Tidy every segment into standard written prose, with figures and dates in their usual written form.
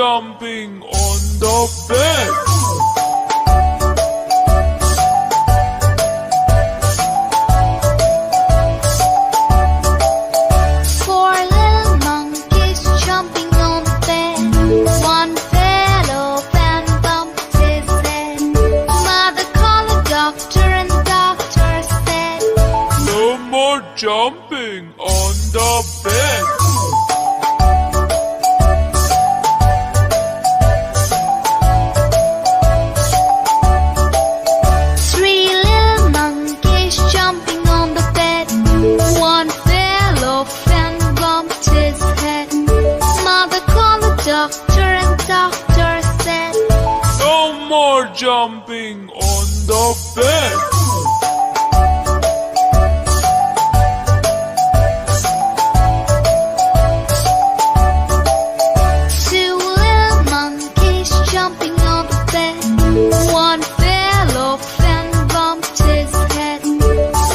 jumping on the bed. Four little monkeys jumping on the bed. One fell off and bumped his head. Mother called the doctor and the doctor said, No more jumping on the bed. Three little monkeys jumping on the bed. One fell off and bumped his head. Mother called the doctor and the doctor said, No more jumping on the bed. Two little monkeys jumping on the bed. One fell off and bumped his head.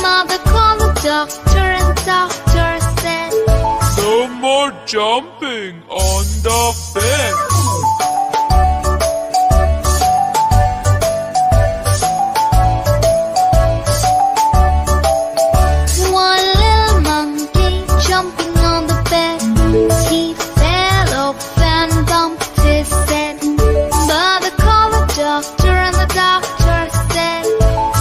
Mother called the doctor and the doctor said, No more jumping on the bed. One little monkey jumping on the bed. He fell off and bumped his head. Mother called the doctor and the doctor said,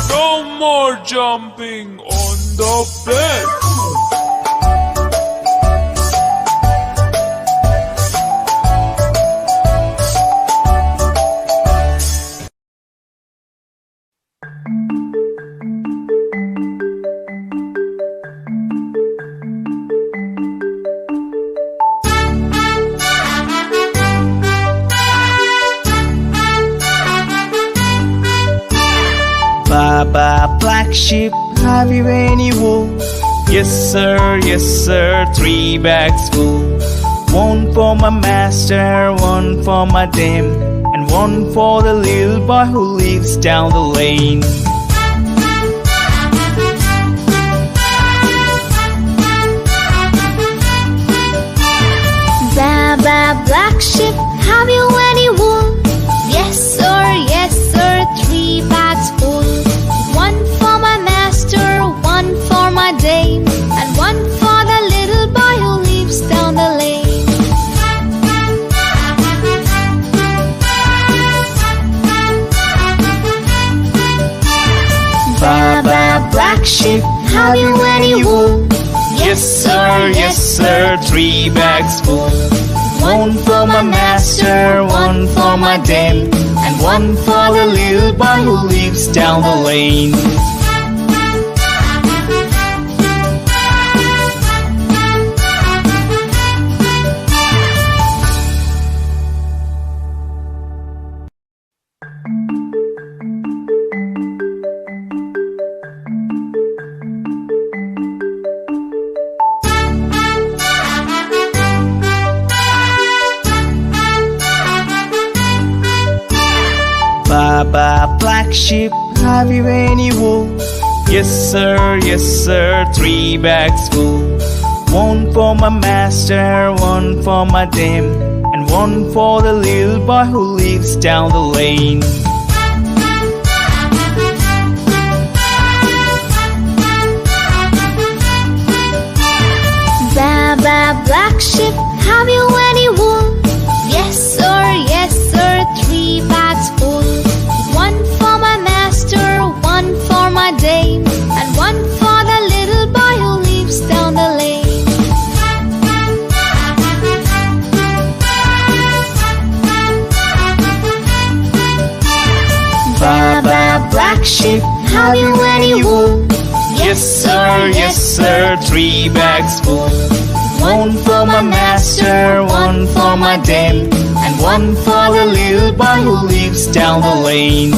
No more jumping on the bed. Baba, black sheep, have you any wool? Yes sir, 3 bags full. One for my master, one for my dame, and one for the little boy who lives down the lane. Baba, black sheep, have you any wool? Yes sir, 3 bags full. One for my master, one for my dame, and one for the little boy who lives down the lane. Baba, black sheep, have you any wool? Yes sir, 3 bags full. One for my master, one for my dame, and one for the little boy who lives down the lane. Baba, black sheep, have you any wool? Yes sir, 3 bags full. One for my master, one for my dame, and one for the little boy who lives down the lane. Baba, black sheep, have you any wool? Yes sir, 3 bags full. One for my master, one for my dame, and one for the little boy who lives down the lane. Baba, black sheep, have you any wool? Yes sir, 3 bags full. One for my master, one for my dame, and one for the little boy who lives down the lane.